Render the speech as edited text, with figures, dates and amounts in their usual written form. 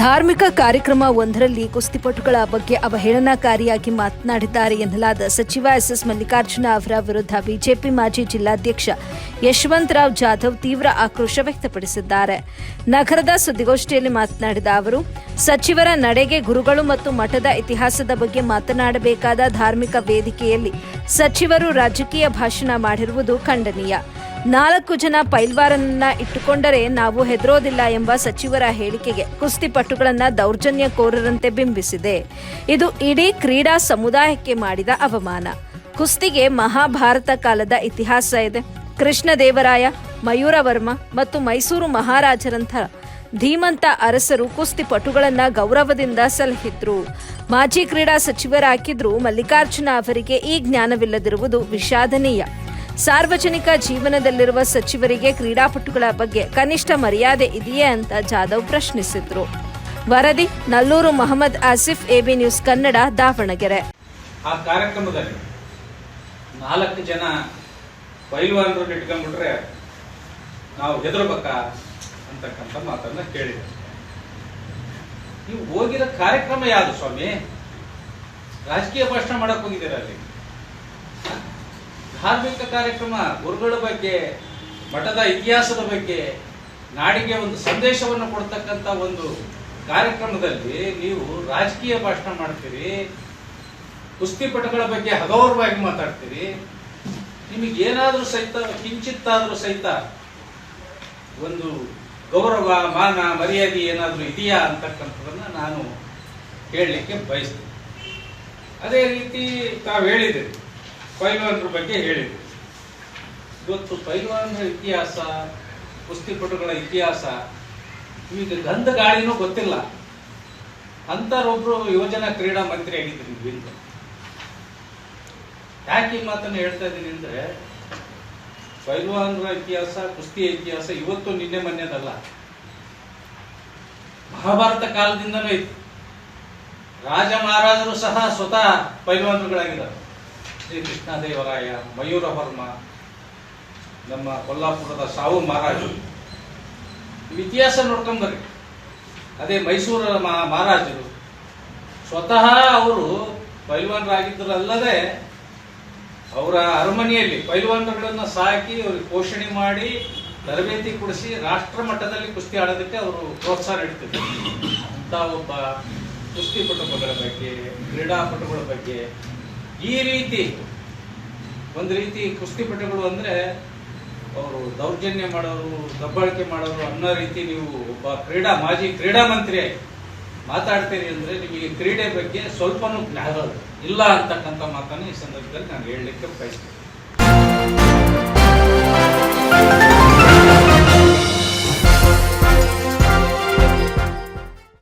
ಧಾರ್ಮಿಕ ಕಾರ್ಯಕ್ರಮ ಒಂದರಲ್ಲಿ ಕುಸ್ತಿಪಟುಗಳ ಬಗ್ಗೆ ಅವಹೇಳನಕಾರಿಯಾಗಿ ಮಾತನಾಡಿದ್ದಾರೆ ಎನ್ನಲಾದ ಸಚಿವ ಎಸ್ ಮಲ್ಲಿಕಾರ್ಜುನ ಅವರ ವಿರುದ್ಧ ಬಿಜೆಪಿ ಮಾಜಿ ಜಿಲ್ಲಾಧ್ಯಕ್ಷ ಯಶವಂತರಾವ್ ಜಾಧವ್ ತೀವ್ರ ಆಕ್ರೋಶ ವ್ಯಕ್ತಪಡಿಸಿದ್ದಾರೆ. ನಗರದ ಸುದ್ದಿಗೋಷ್ಠಿಯಲ್ಲಿ ಮಾತನಾಡಿದ ಅವರು, ಸಚಿವರ ನಡೆಗೆ ಗುರುಗಳು ಮತ್ತು ಮಠದ ಇತಿಹಾಸದ ಬಗ್ಗೆ ಮಾತನಾಡಬೇಕಾದ ಧಾರ್ಮಿಕ ವೇದಿಕೆಯಲ್ಲಿ ಸಚಿವರು ರಾಜಕೀಯ ಭಾಷಣ ಮಾಡಿರುವುದು ಖಂಡನೀಯ. 4 ಜನ ಪೈಲ್ವಾರನ್ನ ಇಟ್ಟುಕೊಂಡರೆ ನಾವು ಹೆದರೋದಿಲ್ಲ ಎಂಬ ಸಚಿವರ ಹೇಳಿಕೆಗೆ ಕುಸ್ತಿಪಟುಗಳನ್ನ ದೌರ್ಜನ್ಯಕೋರರಂತೆ ಬಿಂಬಿಸಿದೆ. ಇದು ಇಡೀ ಕ್ರೀಡಾ ಸಮುದಾಯಕ್ಕೆ ಮಾಡಿದ ಅವಮಾನ. ಕುಸ್ತಿಗೆ ಮಹಾಭಾರತ ಕಾಲದ ಇತಿಹಾಸ ಇದೆ. ಕೃಷ್ಣದೇವರಾಯ, ಮಯೂರವರ್ಮ ಮತ್ತು ಮೈಸೂರು ಮಹಾರಾಜರಂಥ ಧೀಮಂತ ಅರಸರು ಕುಸ್ತಿಪಟುಗಳನ್ನ ಗೌರವದಿಂದ ಸಲಹಿದ್ರು. ಮಾಜಿ ಕ್ರೀಡಾ ಸಚಿವರಾಗಿದ್ರು ಮಲ್ಲಿಕಾರ್ಜುನ ಅವರಿಗೆ ಈ ಜ್ಞಾನವಿಲ್ಲದಿರುವುದು ವಿಷಾದನೀಯ. ಸಾರ್ವಜನಿಕ ಜೀವನದಲ್ಲಿರುವ ಸಚಿವರಿಗೆ ಕ್ರೀಡಾಪಟುಗಳ ಬಗ್ಗೆ ಕನಿಷ್ಠ ಮರ್ಯಾದೆ ಇದೆಯೇ ಅಂತ ಜಾಧವ್ ಪ್ರಶ್ನಿಸಿದ್ರು. ವರದಿ ನಲ್ಲೂರು ಮೊಹಮ್ಮದ್ ಆಸಿಫ್, ಎಬಿ ನ್ಯೂಸ್ ಕನ್ನಡ, ದಾವಣಗೆರೆ. ಆ ಕಾರ್ಯಕ್ರಮದಲ್ಲಿ 4 ಜನ ಪೈಲ್ವಾನರನ್ನು ಇಟ್ಕೊಂಡ್ಬಿಟ್ರೆ ನಾವು ಹೆದರ್ಬೇಕಾ ಅಂತಕ್ಕಂಥ ಮಾತನ್ನ ಕೇಳಿದೆ. ನೀವು ಹೋಗಿರೋ ಕಾರ್ಯಕ್ರಮ ಯಾವುದು ಸ್ವಾಮಿ? ರಾಜಕೀಯ ಭಾಷಣ ಮಾಡಕ್ ಹೋಗಿದ್ದೀರ ಅಲ್ಲಿ? ಧಾರ್ಮಿಕ ಕಾರ್ಯಕ್ರಮ, ಗುರುಗಳ ಬಗ್ಗೆ, ಮಠದ ಇತಿಹಾಸದ ಬಗ್ಗೆ, ನಾಡಿಗೆ ಒಂದು ಸಂದೇಶವನ್ನು ಕೊಡ್ತಕ್ಕಂಥ ಒಂದು ಕಾರ್ಯಕ್ರಮದಲ್ಲಿ ನೀವು ರಾಜಕೀಯ ಭಾಷಣ ಮಾಡ್ತೀರಿ, ಕುಸ್ತಿಪಟುಗಳ ಬಗ್ಗೆ ಹಗೌರವಾಗಿ ಮಾತಾಡ್ತೀರಿ. ನಿಮಗೇನಾದ್ರೂ ಸಹಿತ ಕಿಂಚಿತ್ತಾದ್ರೂ ಸಹಿತ ಒಂದು ಗೌರವ, ಮಾನ, ಮರ್ಯಾದೆ ಏನಾದ್ರೂ ಇದೆಯಾ ಅಂತಕ್ಕಂಥದನ್ನ ನಾನು ಹೇಳಲಿಕ್ಕೆ ಬಯಸ್ತೇನೆ. ಅದೇ ರೀತಿ ತಾವು ಹೇಳಿದಿರಿ, ಪೈಲ್ವಾನರ ಬಗ್ಗೆ ಹೇಳಿದ್ರು. ಇವತ್ತು ಪೈಲ್ವಾನರ ಇತಿಹಾಸ, ಕುಸ್ತಿಪಟುಗಳ ಇತಿಹಾಸ ನಿಮಗೆ ಗಂಧ ಗಾಳಿನೂ ಗೊತ್ತಿಲ್ಲ. ಅಂತರೊಬ್ರು ಯುವಜನ ಕ್ರೀಡಾ ಮಂತ್ರಿ ಆಗಿದ್ರು ನೀವು. ಯಾಕೆ ಈ ಮಾತನ್ನು ಹೇಳ್ತಾ ಇದ್ದೀನಿ ಅಂದ್ರೆ, ಪೈಲ್ವಾನರ ಇತಿಹಾಸ, ಕುಸ್ತಿಯ ಇತಿಹಾಸ ಇವತ್ತು ನಿನ್ನೆ ಮೊನ್ನೆದಲ್ಲ, ಮಹಾಭಾರತ ಕಾಲದಿಂದನೂ ಇತ್ತು. ರಾಜ ಮಹಾರಾಜರು ಸಹ ಸ್ವತಃ ಪೈಲ್ವಾನರುಗಳಾಗಿದ್ದಾರೆ. ಶ್ರೀ ಕೃಷ್ಣದೇವರಾಯ, ಮಯೂರವರ್ಮ, ನಮ್ಮ ಕೊಲ್ಲಾಪುರದ ಸಾವು ಮಹಾರಾಜರು. ಇತಿಹಾಸ ನೋಡ್ಕೊಂಡ್ಬರ್ರಿ. ಅದೇ ಮೈಸೂರ ಮಹಾರಾಜರು ಸ್ವತಃ ಅವರು ಪೈಲ್ವಾನರಾಗಿದ್ದರಲ್ಲದೆ ಅವರ ಅರಮನೆಯಲ್ಲಿ ಪೈಲ್ವಾನರುಗಳನ್ನ ಸಾಕಿ ಅವ್ರಿಗೆ ಪೋಷಣೆ ಮಾಡಿ ತರಬೇತಿ ಕೊಡಿಸಿ ರಾಷ್ಟ್ರ ಮಟ್ಟದಲ್ಲಿ ಕುಸ್ತಿ ಆಡೋದಕ್ಕೆ ಅವರು ಪ್ರೋತ್ಸಾಹ ನೀಡ್ತಿದ್ರು. ಅಂತ ಒಬ್ಬ ಕುಸ್ತಿಪಟುಗಳ ಬಗ್ಗೆ, ಕ್ರೀಡಾಪಟುಗಳ ಬಗ್ಗೆ ಈ ರೀತಿ ಒಂದು ರೀತಿ ಕುಸ್ತಿಪಟುಗಳು ಅಂದ್ರೆ ಅವರು ದೌರ್ಜನ್ಯ ಮಾಡೋರು, ದಬ್ಬಾಳಿಕೆ ಮಾಡೋರು ಅನ್ನೋ ರೀತಿ ನೀವು ಒಬ್ಬ ಮಾಜಿ ಕ್ರೀಡಾ ಮಂತ್ರಿ ಮಾತಾಡ್ತೀರಿ ಅಂದ್ರೆ ನಿಮಗೆ ಕ್ರೀಡೆ ಬಗ್ಗೆ ಸ್ವಲ್ಪನೂ ಜ್ಞಾನ ಇಲ್ಲ ಅಂತಕ್ಕಂಥ ಮಾತನ್ನು ಈ ಸಂದರ್ಭದಲ್ಲಿ ನಾನು ಹೇಳಲಿಕ್ಕೆ ಬಯಸ್ತೇನೆ.